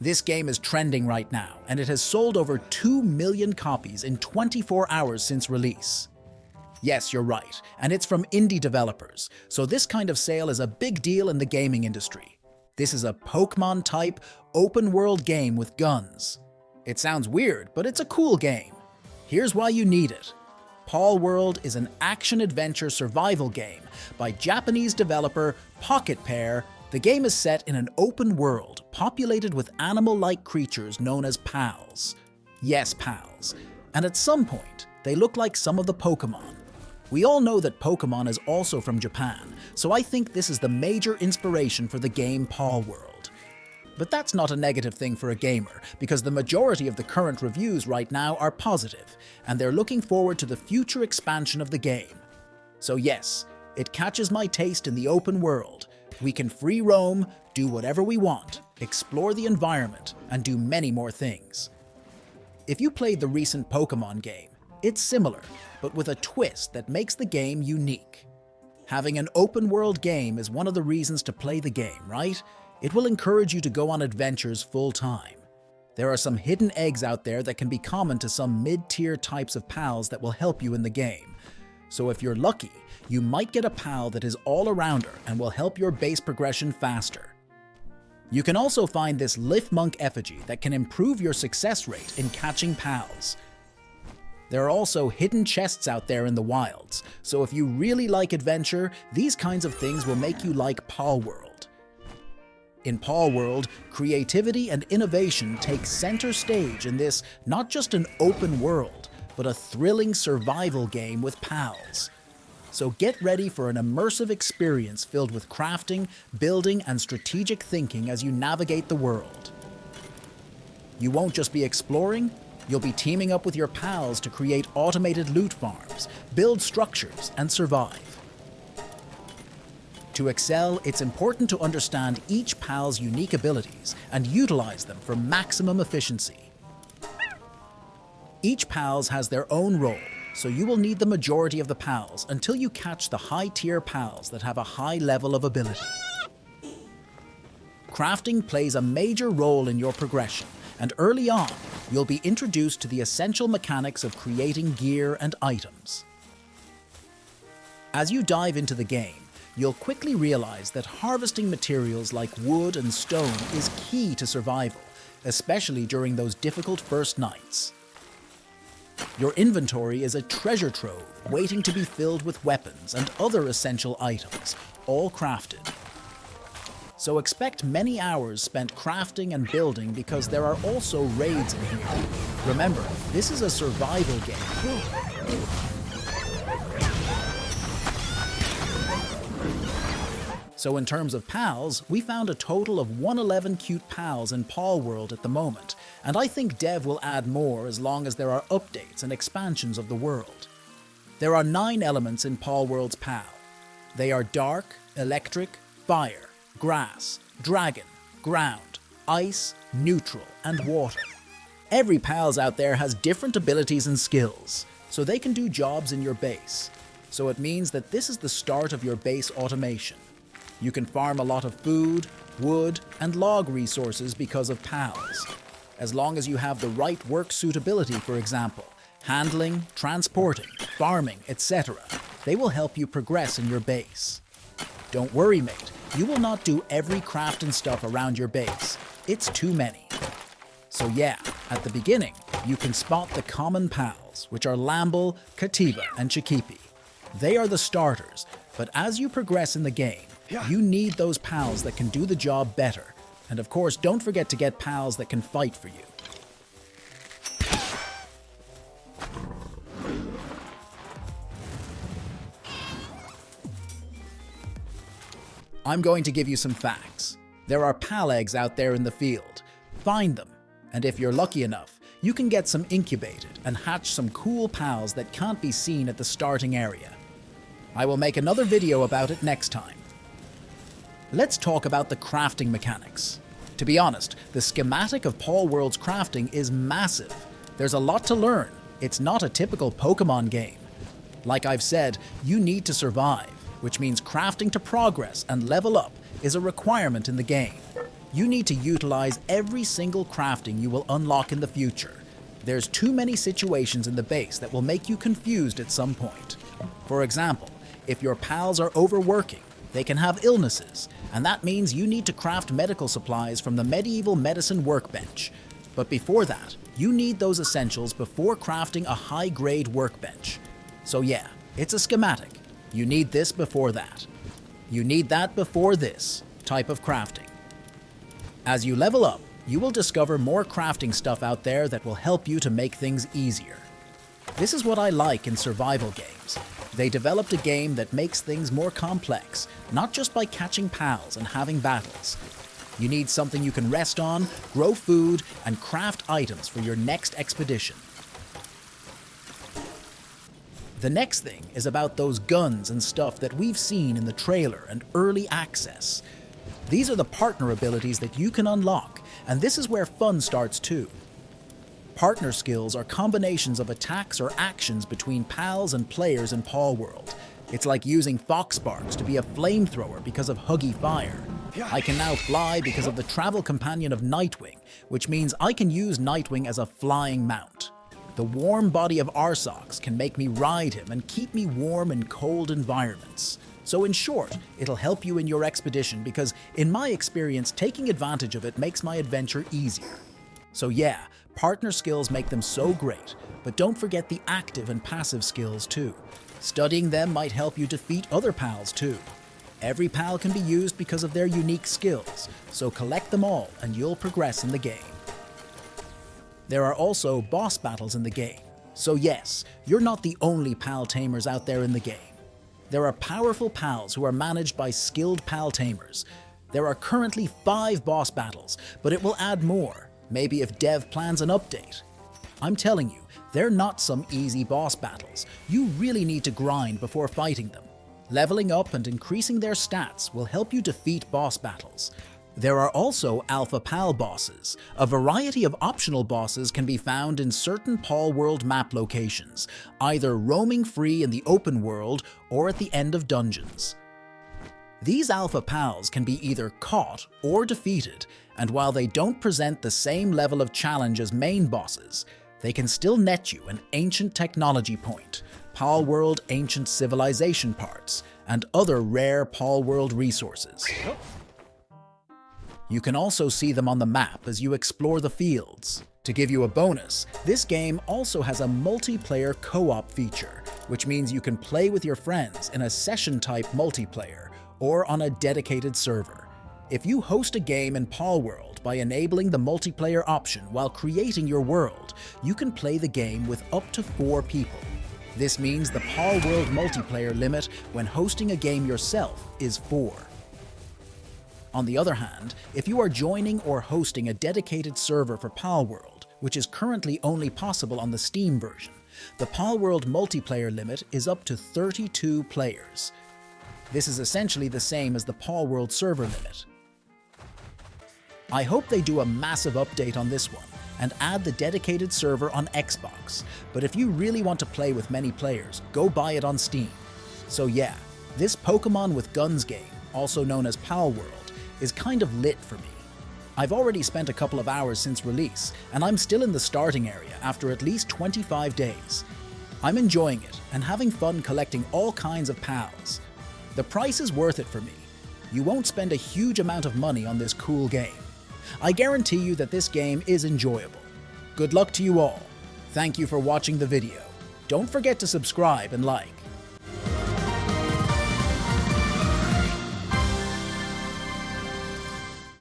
This game is trending right now, and it has sold over 2 million copies in 24 hours since release. Yes, you're right, and it's from indie developers, so this kind of sale is a big deal in the gaming industry. This is a Pokemon-type, open-world game with guns. It sounds weird, but it's a cool game. Here's why you need it. Palworld is an action-adventure survival game by Japanese developer Pocket Pair. The game is set in an open world populated with animal-like creatures known as pals. Yes, pals. And at some point, they look like some of the Pokemon. We all know that Pokemon is also from Japan, so I think this is the major inspiration for the game Palworld. But that's not a negative thing for a gamer, because the majority of the current reviews right now are positive, and they're looking forward to the future expansion of the game. So yes, it catches my taste in the open world. We can free roam, do whatever we want, explore the environment, and do many more things. If you played the recent Pokemon game, it's similar, but with a twist that makes the game unique. Having an open-world game is one of the reasons to play the game, right? It will encourage you to go on adventures full-time. There are some hidden eggs out there that can be common to some mid-tier types of pals that will help you in the game. So if you're lucky, you might get a pal that is all-arounder and will help your base progression faster. You can also find this Lifmunk effigy that can improve your success rate in catching pals. There are also hidden chests out there in the wilds, so if you really like adventure, these kinds of things will make you like Palworld. In Palworld, creativity and innovation take center stage in this not just an open world, but a thrilling survival game with pals. So get ready for an immersive experience filled with crafting, building, and strategic thinking as you navigate the world. You won't just be exploring, you'll be teaming up with your pals to create automated loot farms, build structures, and survive. To excel, it's important to understand each pal's unique abilities and utilize them for maximum efficiency. Each pals has their own role, so you will need the majority of the pals until you catch the high-tier pals that have a high level of ability. Crafting plays a major role in your progression, and early on, you'll be introduced to the essential mechanics of creating gear and items. As you dive into the game, you'll quickly realize that harvesting materials like wood and stone is key to survival, especially during those difficult first nights. Your inventory is a treasure trove waiting to be filled with weapons and other essential items, all crafted. So expect many hours spent crafting and building because there are also raids in here. Remember, this is a survival game. So in terms of pals, we found a total of 111 cute pals in Palworld at the moment, and I think Dev will add more as long as there are updates and expansions of the world. There are 9 elements in Palworld's pal. They are dark, electric, fire, grass, dragon, ground, ice, neutral, and water. Every pals out there has different abilities and skills, so they can do jobs in your base. So it means that this is the start of your base automation. You can farm a lot of food, wood, and log resources because of pals. As long as you have the right work suitability, for example, handling, transporting, farming, etc., they will help you progress in your base. Don't worry, mate, you will not do every craft and stuff around your base. It's too many. So yeah, at the beginning, you can spot the common pals, which are Lamble, Katiba, and Chikipi. They are the starters, but as you progress in the game, you need those pals that can do the job better. And of course, don't forget to get pals that can fight for you. I'm going to give you some facts. There are pal eggs out there in the field. Find them, and if you're lucky enough, you can get some incubated and hatch some cool pals that can't be seen at the starting area. I will make another video about it next time. Let's talk about the crafting mechanics. To be honest, the schematic of Palworld's crafting is massive. There's a lot to learn. It's not a typical Pokemon game. Like I've said, you need to survive, which means crafting to progress and level up is a requirement in the game. you need to utilize every single crafting you will unlock in the future. There's too many situations in the base that will make you confused at some point. For example, if your pals are overworking, they can have illnesses, and that means you need to craft medical supplies from the medieval medicine workbench. But before that, you need those essentials before crafting a high-grade workbench. So yeah, it's a schematic. You need this before that. You need that before this type of crafting. As you level up, you will discover more crafting stuff out there that will help you to make things easier. This is what I like in survival games. They developed a game that makes things more complex, not just by catching pals and having battles. You need something you can rest on, grow food, and craft items for your next expedition. The next thing is about those guns and stuff that we've seen in the trailer and early access. These are the partner abilities that you can unlock, and this is where fun starts too. Partner skills are combinations of attacks or actions between pals and players in Palworld. It's like using fox sparks to be a flamethrower because of Huggy Fire. I can now fly because of the travel companion of Nightwing, which means I can use Nightwing as a flying mount. The warm body of Arsox can make me ride him and keep me warm in cold environments. So in short, it'll help you in your expedition because, in my experience, taking advantage of it makes my adventure easier. So yeah, partner skills make them so great, but don't forget the active and passive skills too. Studying them might help you defeat other pals too. Every pal can be used because of their unique skills, so collect them all and you'll progress in the game. There are also boss battles in the game, so yes, you're not the only pal tamers out there in the game. There are powerful pals who are managed by skilled pal tamers. There are currently 5 boss battles, but it will add more, maybe if dev plans an update. I'm telling you, they're not some easy boss battles. You really need to grind before fighting them. Leveling up and increasing their stats will help you defeat boss battles. There are also Alpha Pal bosses. A variety of optional bosses can be found in certain Palworld map locations, either roaming free in the open world or at the end of dungeons. These Alpha Pals can be either caught or defeated, and while they don't present the same level of challenge as main bosses, they can still net you an ancient technology point, Palworld ancient civilization parts, and other rare Palworld resources. You can also see them on the map as you explore the fields. To give you a bonus, this game also has a multiplayer co-op feature, which means you can play with your friends in a session-type multiplayer or on a dedicated server. If you host a game in Palworld by enabling the multiplayer option while creating your world, you can play the game with up to 4 people. This means the Palworld multiplayer limit when hosting a game yourself is 4. On the other hand, if you are joining or hosting a dedicated server for Palworld, which is currently only possible on the Steam version, the Palworld multiplayer limit is up to 32 players. This is essentially the same as the Palworld server limit. I hope they do a massive update on this one and add the dedicated server on Xbox, but if you really want to play with many players, go buy it on Steam. So yeah, this Pokemon with Guns game, also known as Palworld, is kind of lit for me. I've already spent a couple of hours since release, and I'm still in the starting area after at least 25 days. I'm enjoying it and having fun collecting all kinds of pals. The price is worth it for me. You won't spend a huge amount of money on this cool game. I guarantee you that this game is enjoyable. Good luck to you all. Thank you for watching the video. Don't forget to subscribe and like.